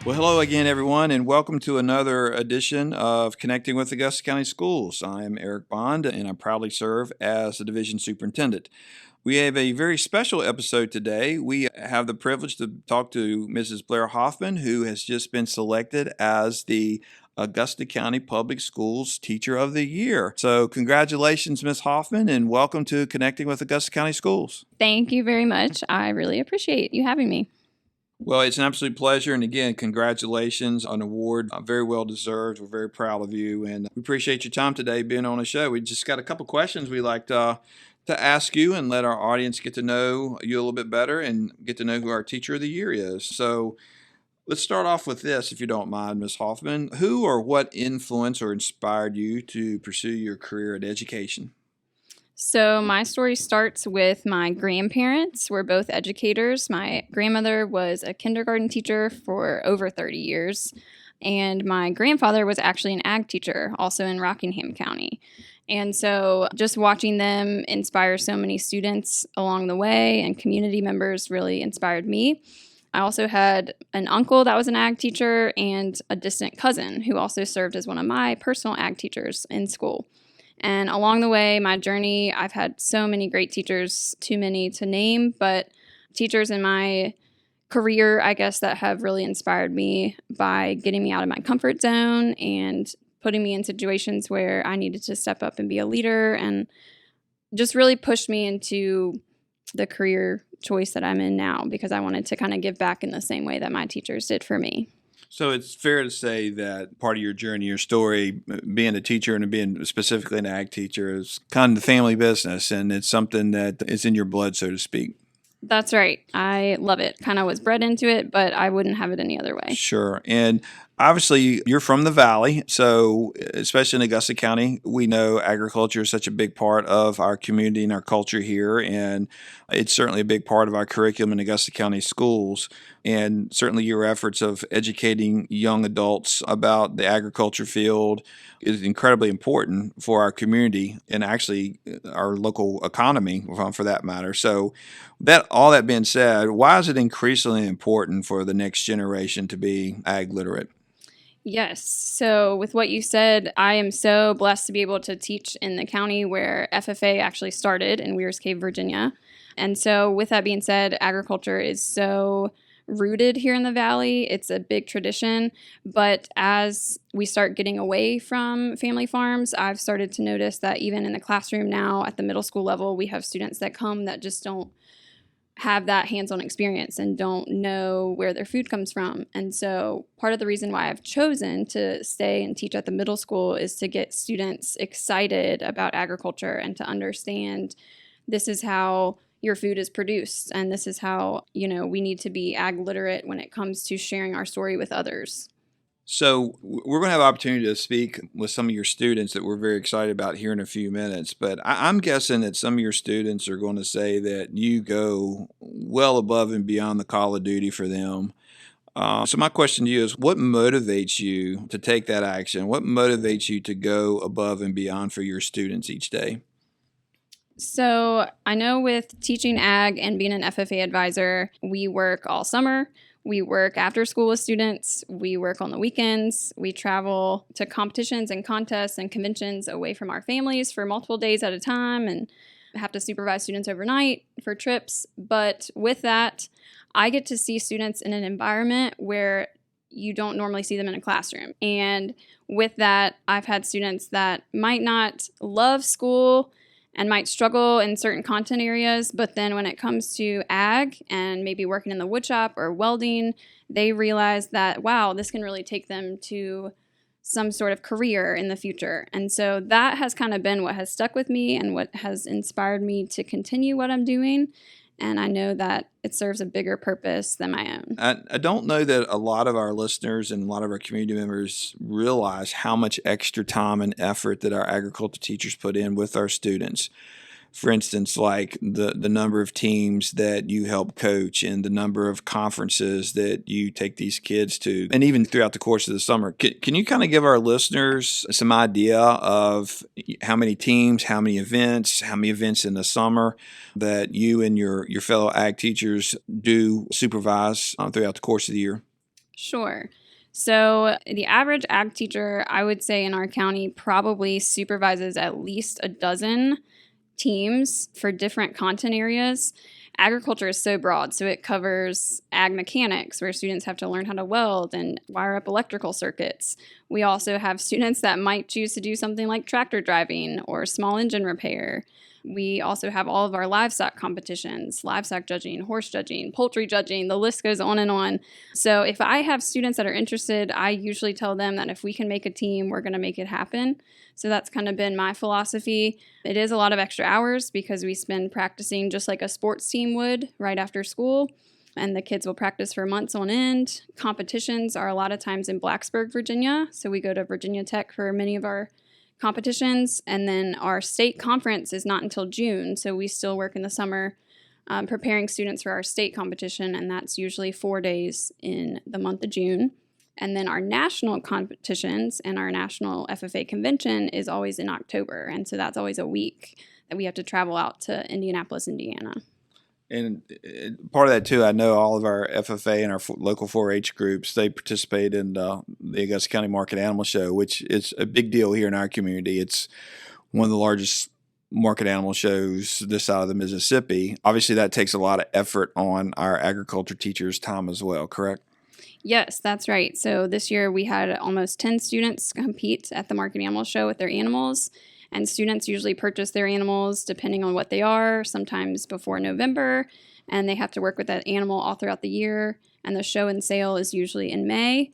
Well, hello again, everyone, and welcome to another edition of Connecting with Augusta County Schools. I am Eric Bond, and I proudly serve as the Division Superintendent. We have a very special episode today. We have the privilege to talk to Mrs. Blair Hoffman, who has just been selected as the Augusta County Public Schools Teacher of the Year. So congratulations, Ms. Hoffman, and welcome to Connecting with Augusta County Schools. Thank you very much. I really appreciate you having me. Well, it's an absolute pleasure. And again, congratulations on the award. Very well deserved. We're very proud of you. And we appreciate your time today being on the show. We just got a couple questions we'd like to ask you and let our audience get to know you a little bit better and get to know who our Teacher of the Year is. So let's start off with this, if you don't mind, Ms. Hoffman. Who or what influenced or inspired you to pursue your career in education? So my story starts with my grandparents. We're both educators. My grandmother was a kindergarten teacher for over 30 years, and my grandfather was actually an ag teacher, also in Rockingham County. And so just watching them inspire so many students along the way and community members really inspired me. I also had an uncle that was an ag teacher and a distant cousin who also served as one of my personal ag teachers in school. And along the way, my journey, I've had so many great teachers, too many to name, but teachers in my career, I guess, that have really inspired me by getting me out of my comfort zone and putting me in situations where I needed to step up and be a leader, and just really pushed me into the career choice that I'm in now, because I wanted to kind of give back in the same way that my teachers did for me. So it's fair to say that part of your journey, your story, being a teacher and being specifically an ag teacher, is kind of the family business, and it's something that is in your blood, so to speak. That's right. I love it. Kind of was bred into it, but I wouldn't have it any other way. Sure. And obviously, you're from the Valley, so especially in Augusta County, we know agriculture is such a big part of our community and our culture here, and it's certainly a big part of our curriculum in Augusta County schools. And certainly your efforts of educating young adults about the agriculture field is incredibly important for our community and actually our local economy, for that matter. So all that being said, why is it increasingly important for the next generation to be ag literate? Yes. So with what you said, I am so blessed to be able to teach in the county where FFA actually started in Weir's Cave, Virginia. And so with that being said, agriculture is so rooted here in the Valley. It's a big tradition. But as we start getting away from family farms, I've started to notice that even in the classroom now at the middle school level, we have students that come that just don't have that hands-on experience and don't know where their food comes from. And so part of the reason why I've chosen to stay and teach at the middle school is to get students excited about agriculture and to understand this is how your food is produced, and this is how, we need to be ag literate when it comes to sharing our story with others. So we're going to have an opportunity to speak with some of your students that we're very excited about here in a few minutes. But I'm guessing that some of your students are going to say that you go well above and beyond the call of duty for them. So my question to you is, what motivates you to take that action? What motivates you to go above and beyond for your students each day? So I know with teaching ag and being an FFA advisor, we work all summer. We work after school with students. We work on the weekends. We travel to competitions and contests and conventions away from our families for multiple days at a time and have to supervise students overnight for trips. But with that, I get to see students in an environment where you don't normally see them in a classroom. And with that, I've had students that might not love school and might struggle in certain content areas, but then when it comes to ag and maybe working in the wood shop or welding, they realize that, wow, this can really take them to some sort of career in the future. And so that has kind of been what has stuck with me and what has inspired me to continue what I'm doing. And I know that it serves a bigger purpose than my own. I don't know that a lot of our listeners and a lot of our community members realize how much extra time and effort that our agriculture teachers put in with our students. For instance, like the number of teams that you help coach and the number of conferences that you take these kids to, and even throughout the course of the summer. Can you kind of give our listeners some idea of how many teams, how many events in the summer that you and your fellow ag teachers do supervise throughout the course of the year? Sure. So the average ag teacher, I would say in our county, probably supervises at least a dozen teams for different content areas. Agriculture is so broad, so it covers ag mechanics, where students have to learn how to weld and wire up electrical circuits. We also have students that might choose to do something like tractor driving or small engine repair. We also have all of our livestock competitions, livestock judging, horse judging, poultry judging, the list goes on and on. So if I have students that are interested, I usually tell them that if we can make a team, we're going to make it happen. So that's kind of been my philosophy. It is a lot of extra hours because we spend practicing just like a sports team would right after school. And the kids will practice for months on end. Competitions are a lot of times in Blacksburg, Virginia. So we go to Virginia Tech for many of our competitions. And then our state conference is not until June. So we still work in the summer preparing students for our state competition. And that's usually 4 days in the month of June. And then our national competitions and our national FFA convention is always in October. And so that's always a week that we have to travel out to Indianapolis, Indiana. And part of that, too, I know all of our FFA and our local 4-H groups, they participate in the Augusta County Market Animal Show, which is a big deal here in our community. It's one of the largest market animal shows this side of the Mississippi. Obviously, that takes a lot of effort on our agriculture teachers' time as well, correct? Yes, that's right. So this year we had almost 10 students compete at the Market Animal Show with their animals. And students usually purchase their animals depending on what they are, sometimes before November. And they have to work with that animal all throughout the year. And the show and sale is usually in May.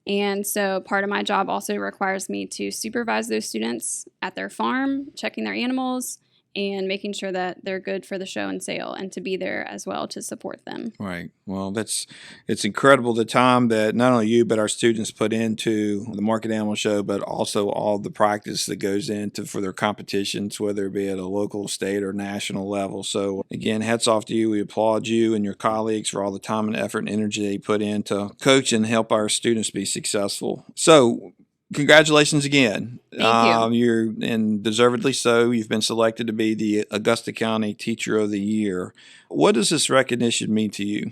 And so part of my job also requires me to supervise those students at their farm, checking their animals, and making sure that they're good for the show and sale, and to be there as well to support them. Right. Well, it's incredible the time that not only you but our students put into the Market Animal Show, but also all the practice that goes into for their competitions, whether it be at a local, state, or national level. So again, hats off to you. We applaud you and your colleagues for all the time and effort and energy they put in to coach and help our students be successful. So congratulations again. Thank you. And deservedly so. You've been selected to be the Augusta County Teacher of the Year. What does this recognition mean to you?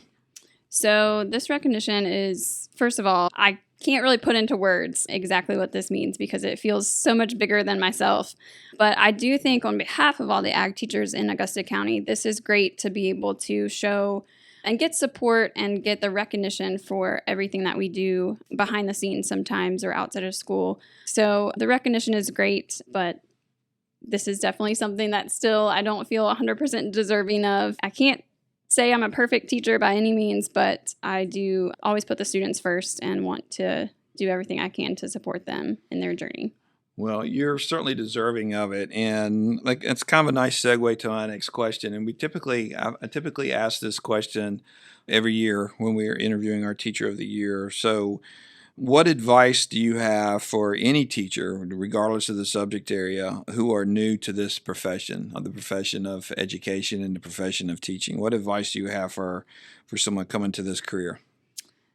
So this recognition is, first of all, I can't really put into words exactly what this means because it feels so much bigger than myself. But I do think on behalf of all the ag teachers in Augusta County, this is great to be able to show and get support and get the recognition for everything that we do behind the scenes sometimes or outside of school. So the recognition is great, but this is definitely something that still I don't feel 100% deserving of. I can't say I'm a perfect teacher by any means, but I do always put the students first and want to do everything I can to support them in their journey. Well, you're certainly deserving of it, and like it's kind of a nice segue to my next question. And I typically ask this question every year when we are interviewing our Teacher of the Year. So, what advice do you have for any teacher, regardless of the subject area, who are new to this profession, the profession of education and the profession of teaching? What advice do you have for someone coming to this career?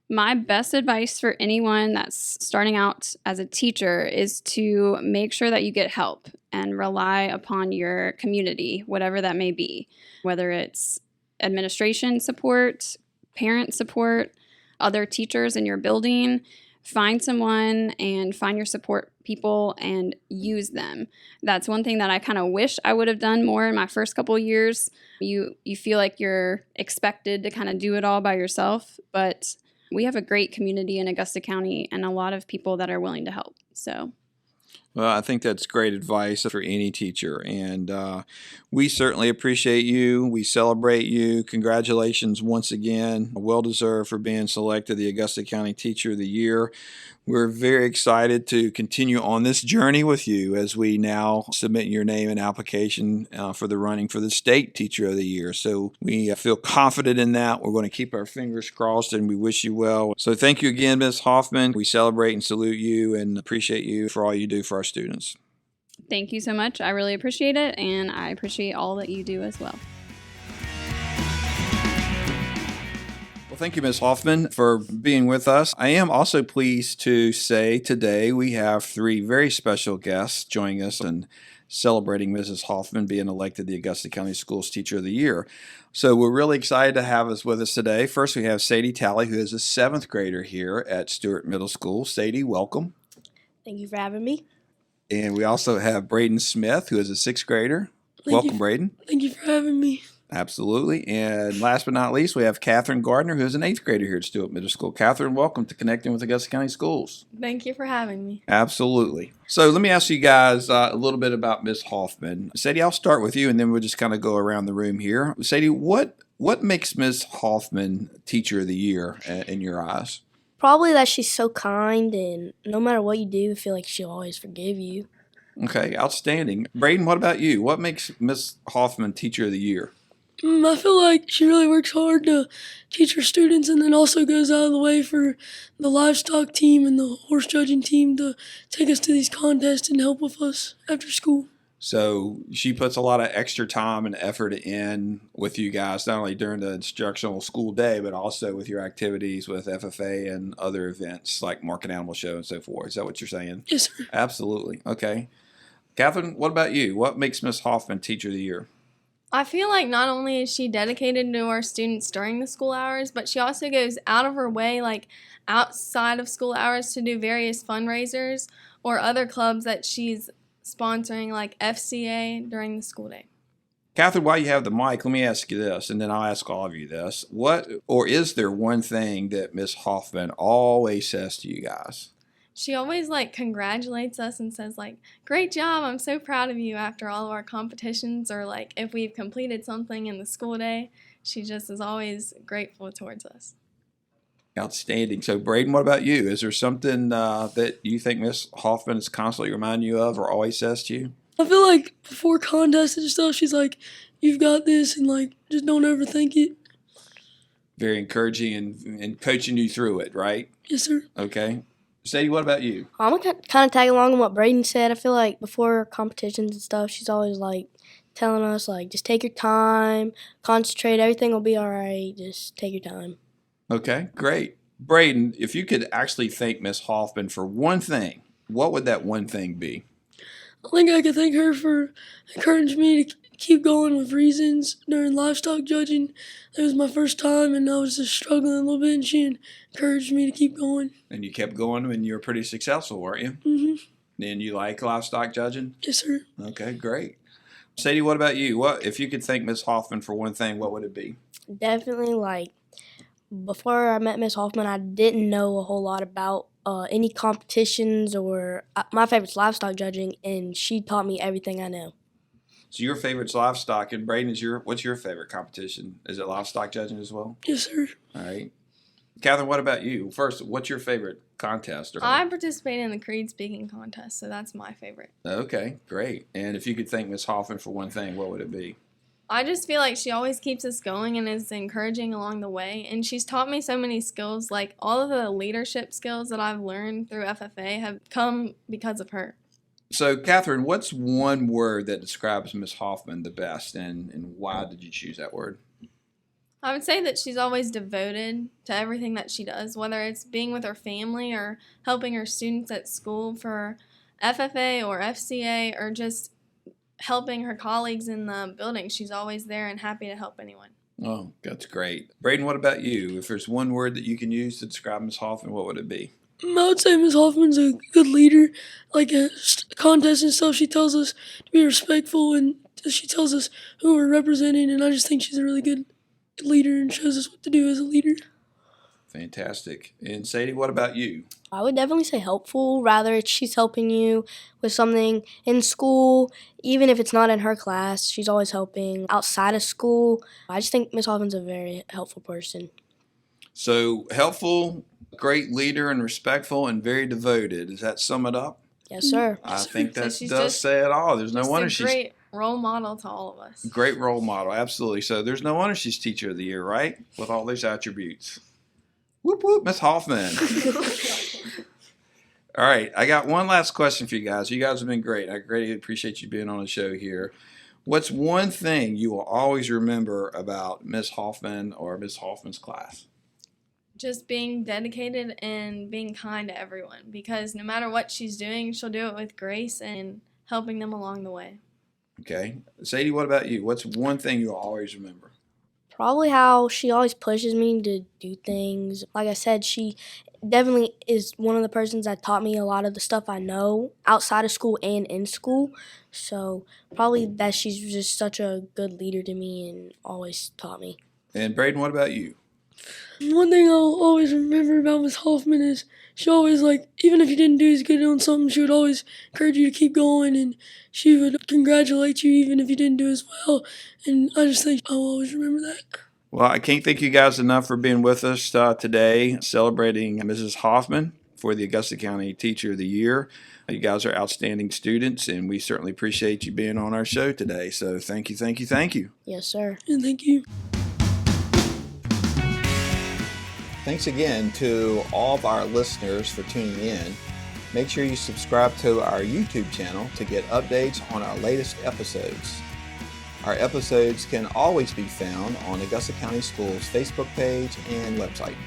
My best advice for anyone that's starting out as a teacher is to make sure that you get help and rely upon your community, whatever that may be, whether it's administration support, parent support, other teachers in your building. Find someone and find your support people and use them. That's one thing that I kind of wish I would have done more in my first couple of years. You feel like you're expected to kind of do it all by yourself, but we have a great community in Augusta County and a lot of people that are willing to help. So, well, I think that's great advice for any teacher, and we certainly appreciate you. We celebrate you. Congratulations once again. Well deserved for being selected the Augusta County Teacher of the Year. We're very excited to continue on this journey with you as we now submit your name and application for the running for the State Teacher of the Year. So we feel confident in that. We're going to keep our fingers crossed, and we wish you well. So thank you again, Ms. Hoffman. We celebrate and salute you and appreciate you for all you do for our students. thank you so much. I really appreciate it, and I appreciate all that you do as well. Thank you, Ms. Hoffman, for being with us. I am also pleased to say today we have 3 very special guests joining us, and celebrating Mrs. Hoffman being elected the Augusta County Schools Teacher of the Year. So we're really excited to have us with us today. First, we have Sadie Talley, who is a 7th grader here at Stewart Middle School. Sadie, welcome. Thank you for having me. And we also have Braden Smith, who is a 6th grader. Welcome, Braden. Thank you for having me. Absolutely. And last but not least, we have Catherine Gardner, who is an 8th grader here at Stewart Middle School. Catherine, welcome to Connecting with Augusta County Schools. Thank you for having me. Absolutely. So let me ask you guys a little bit about Miss Hoffman. Sadie, I'll start with you, and then we'll just kind of go around the room here. Sadie, what makes Miss Hoffman Teacher of the Year in your eyes? Probably that she's so kind, and no matter what you do, I feel like she'll always forgive you. Okay, outstanding. Braden, what about you? What makes Miss Hoffman Teacher of the Year? I feel like she really works hard to teach her students and then also goes out of the way for the livestock team and the horse judging team to take us to these contests and help with us after school. So she puts a lot of extra time and effort in with you guys, not only during the instructional school day, but also with your activities with FFA and other events like Market Animal Show and so forth. Is that what you're saying? Yes, sir. Absolutely. Okay. Catherine, what about you? What makes Miss Hoffman Teacher of the Year? I feel like not only is she dedicated to our students during the school hours, but she also goes out of her way, like outside of school hours, to do various fundraisers or other clubs that she's sponsoring, like FCA, during the school day. Catherine, while you have the mic, let me ask you this, and then I'll ask all of you this. What, or is there one thing that Miss Hoffman always says to you guys? She always congratulates us and says great job, I'm so proud of you after all of our competitions, or if we've completed something in the school day. She just is always grateful towards us. Outstanding. So Braden, what about you? Is there something that you think Miss Hoffman is constantly reminding you of or always says to you? I feel like before contests and stuff, she's like, you've got this, and just don't overthink it. Very encouraging and coaching you through it, right? Yes, sir. Okay. Sadie, what about you? I'm going to kind of tag along on what Braden said. I feel like before competitions and stuff, she's always telling us just take your time, concentrate, everything will be all right, just take your time. Okay, great. Braden, if you could actually thank Miss Hoffman for one thing, what would that one thing be? I think I could thank her for encouraging me to keep going with reasons during livestock judging. It was my first time, and I was just struggling a little bit, and she encouraged me to keep going. And you kept going, and you were pretty successful, weren't you? Mm-hmm. And you like livestock judging? Yes, sir. Okay, great. Sadie, what about you? What if you could thank Miss Hoffman for one thing, what would it be? Definitely, before I met Miss Hoffman, I didn't know a whole lot about any competitions or my favorite's livestock judging, and she taught me everything I know. So your favorite's livestock, and Braden, what's your favorite competition? Is it livestock judging as well? Yes, sir. All right. Catherine, what about you? First, what's your favorite contest? I participate in the Creed speaking contest, so that's my favorite. Okay, great. And if you could thank Miss Hoffman for one thing, what would it be? I just feel like she always keeps us going and is encouraging along the way. And she's taught me so many skills, all of the leadership skills that I've learned through FFA have come because of her. So, Catherine, what's one word that describes Miss Hoffman the best, and why did you choose that word? I would say that she's always devoted to everything that she does, whether it's being with her family or helping her students at school for FFA or FCA or just helping her colleagues in the building. She's always there and happy to help anyone. Oh, that's great. Braden, what about you? If there's one word that you can use to describe Miss Hoffman, what would it be? I would say Miss Hoffman's a good leader. Contests and stuff, she tells us to be respectful, and she tells us who we're representing, and I just think she's a really good leader and shows us what to do as a leader. Fantastic. And Sadie, what about you? I would definitely say helpful. Rather, she's helping you with something in school, even if it's not in her class. She's always helping outside of school. I just think Miss Hoffman's a very helpful person. So, helpful, great leader, and respectful, and very devoted. Does that sum it up? Yes, sir. I think that she's does just- say it all. There's no Just wonder a she's great role model to all of us. great role model. Absolutely. So there's no wonder she's Teacher of the Year, right? With all those attributes. Whoop whoop, Miss Hoffman. All right, I got one last question for you guys. You guys have been great. I greatly appreciate you being on the show here. What's one thing you will always remember about Miss Hoffman or Miss Hoffman's class? Just being dedicated and being kind to everyone, because no matter what she's doing, she'll do it with grace and helping them along the way. Okay. Sadie, what about you? What's one thing you'll always remember? Probably how she always pushes me to do things. Like I said, she definitely is one of the persons that taught me a lot of the stuff I know outside of school and in school. So probably that she's just such a good leader to me and always taught me. And Braden, what about you? One thing I'll always remember about Miss Hoffman is she always, like, even if you didn't do as good on something, she would always encourage you to keep going, and she would congratulate you even if you didn't do as well. And I just think I'll always remember that. Well, I can't thank you guys enough for being with us today, celebrating Mrs. Hoffman for the Augusta County Teacher of the Year. You guys are outstanding students, and we certainly appreciate you being on our show today. So thank you, thank you, thank you. Yes, sir. And thank you. Thanks again to all of our listeners for tuning in. Make sure you subscribe to our YouTube channel to get updates on our latest episodes. Our episodes can always be found on Augusta County Schools' Facebook page and website.